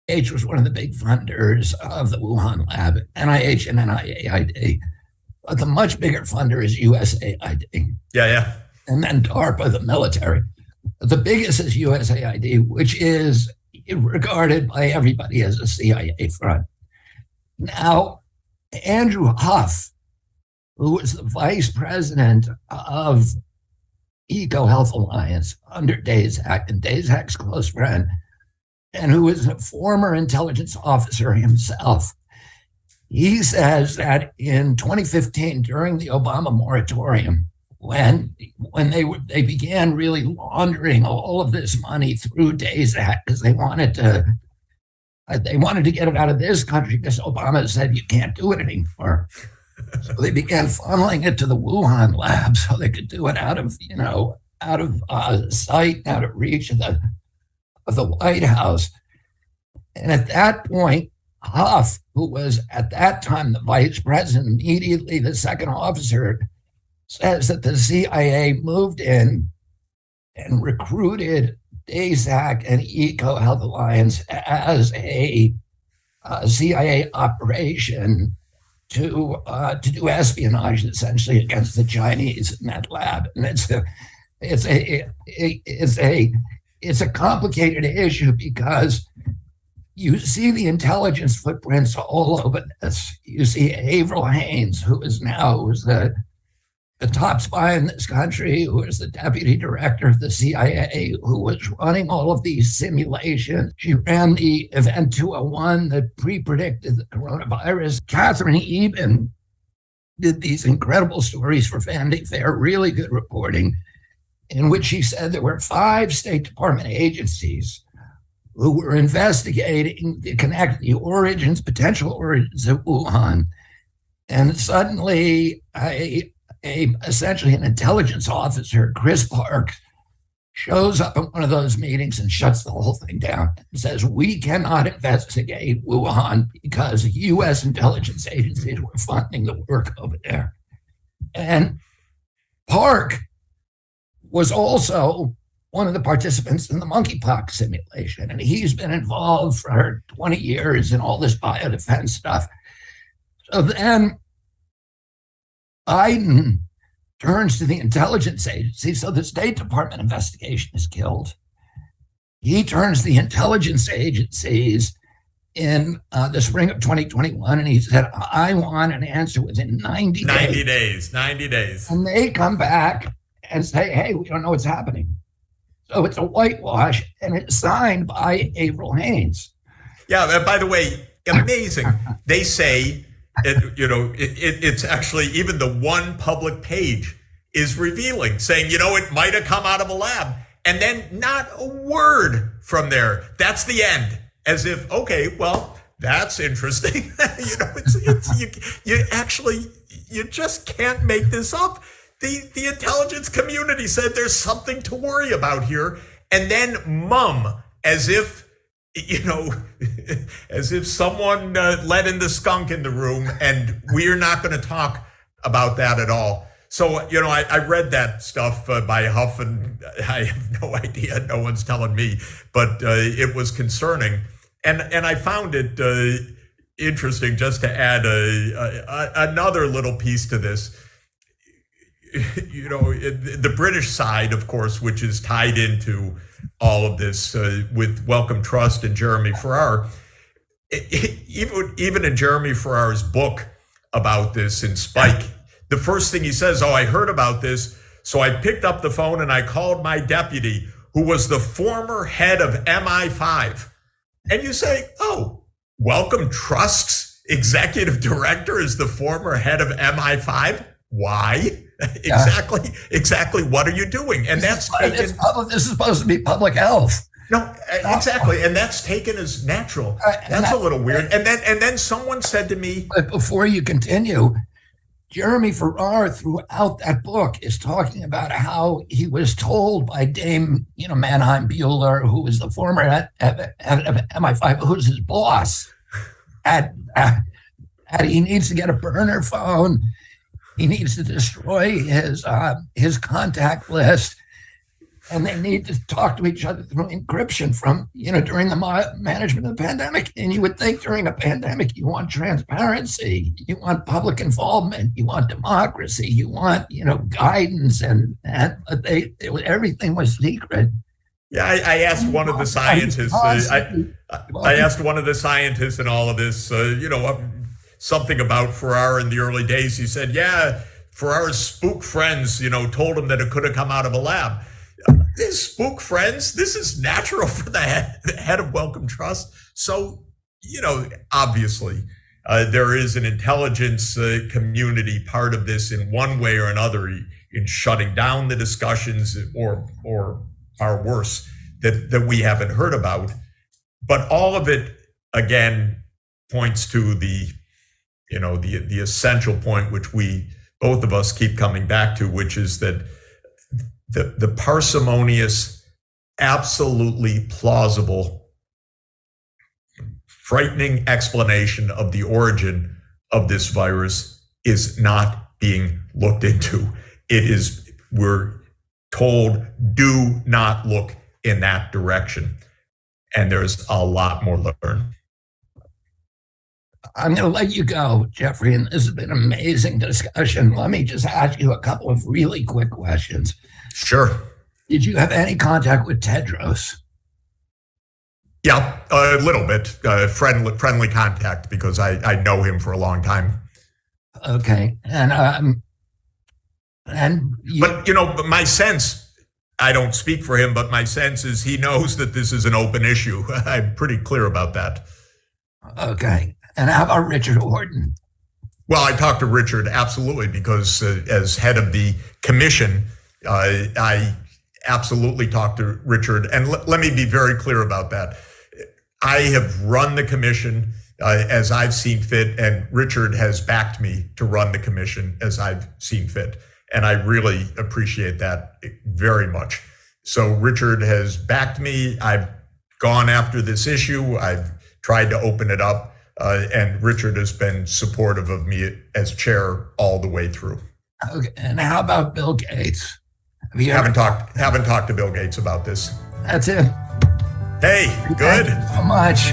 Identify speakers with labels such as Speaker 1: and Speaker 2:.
Speaker 1: NIH was one of the big funders of the Wuhan lab, NIH and NIAID. But the much bigger funder is USAID.
Speaker 2: Yeah.
Speaker 1: And then DARPA, the military. The biggest is USAID, which is regarded by everybody as a CIA front. Now, Andrew Huff, who was the vice president of EcoHealth Alliance under Daszak, and Daszak's close friend, and who is a former intelligence officer himself, he says that in 2015, during the Obama moratorium, when they began really laundering all of this money through Daszak because they wanted to get it out of this country because Obama said you can't do it anymore. So they began funneling it to the Wuhan lab so they could do it out of sight, out of reach of the White House. And at that point, Huff, who was at that time the vice president, immediately the second officer, says that the CIA moved in and recruited Daszak and EcoHealth Alliance as a CIA operation to do espionage essentially against the Chinese in that lab. And it's a complicated issue because you see the intelligence footprints all over this. You see Avril Haines, who's the top spy in this country, who is the deputy director of the CIA, who was running all of these simulations. She ran the Event 201 that pre-predicted the coronavirus. Catherine Eben did these incredible stories for Vanity Fair, really good reporting, in which she said there were 5 State Department agencies who were investigating the potential origins of Wuhan. And suddenly, essentially an intelligence officer, Chris Parks, shows up at one of those meetings and shuts the whole thing down and says, we cannot investigate Wuhan because U.S. intelligence agencies were funding the work over there. And Park was also one of the participants in the monkeypox simulation, and he's been involved for 20 years in all this biodefense stuff. So then Biden turns to the intelligence agency. So the State Department investigation is killed. He turns to the intelligence agencies in the spring of 2021, and he said, I want an answer within 90 days.
Speaker 2: 90 days.
Speaker 1: And they come back and say, hey, we don't know what's happening. So it's a whitewash, and it's signed by Avril Haines.
Speaker 2: Yeah, by the way, amazing. They say, it's actually even the one public page is revealing, saying, it might have come out of a lab. And then not a word from there. That's the end. As if, okay, well, that's interesting. You just can't make this up. The intelligence community said there's something to worry about here. And then as if someone let in the skunk in the room, and we're not going to talk about that at all. So, I read that stuff by Huff, and I have no idea. No one's telling me, but it was concerning. And I found it interesting, just to add another little piece to this. The British side, of course, which is tied into all of this with Wellcome Trust and Jeremy Farrar, even in Jeremy Farrar's book about this in Spike, the first thing he says, I heard about this, so I picked up the phone and I called my deputy, who was the former head of MI5. And you say, Wellcome Trust's executive director is the former head of MI5? Why? Exactly. What are you doing? And that's taken.
Speaker 1: This is supposed to be public health.
Speaker 2: No, exactly. And that's taken as natural. That's a little weird. And then someone said to me,
Speaker 1: but before you continue, Jeremy Farrar throughout that book is talking about how he was told by Dame, Mannheim Bueller, who was the former head of MI5, who's his boss, and he needs to get a burner phone. He needs to destroy his contact list. and they need to talk to each other through encryption from, during the management of the pandemic. And you would think during a pandemic, you want transparency, you want public involvement, you want democracy, you want, guidance, and but everything was secret.
Speaker 2: Yeah, I asked one of the scientists. I asked one of the scientists in all of this. Something about Farrar in the early days. He said, "Yeah, Farrar's spook friends, told him that it could have come out of a lab." His spook friends. This is natural for the head of Wellcome Trust. So, obviously, there is an intelligence community part of this in one way or another in shutting down the discussions or far worse that we haven't heard about. But all of it, again, points to the essential point, which both of us keep coming back to, which is that the parsimonious, absolutely plausible, frightening explanation of the origin of this virus is not being looked into. We're told, do not look in that direction. And there's a lot more to learn.
Speaker 1: I'm going to let you go, Jeffrey, and this has been an amazing discussion. Let me just ask you a couple of really quick questions.
Speaker 2: Sure.
Speaker 1: Did you have any contact with Tedros?
Speaker 2: Yeah, a little bit. Friendly contact, because I know him for a long time.
Speaker 1: Okay.
Speaker 2: But my sense, I don't speak for him, but my sense is he knows that this is an open issue. I'm pretty clear about that.
Speaker 1: Okay. And how about Richard Horton?
Speaker 2: Well, I talked to Richard, absolutely, because as head of the commission, I absolutely talked to Richard. And let me be very clear about that. I have run the commission as I've seen fit, and Richard has backed me to run the commission as I've seen fit. And I really appreciate that very much. So Richard has backed me. I've gone after this issue. I've tried to open it up. And Richard has been supportive of me as chair all the way through.
Speaker 1: Okay. And how about Bill Gates?
Speaker 2: Haven't talked to Bill Gates about this.
Speaker 1: That's it.
Speaker 2: Hey, good.
Speaker 1: Thank you so much.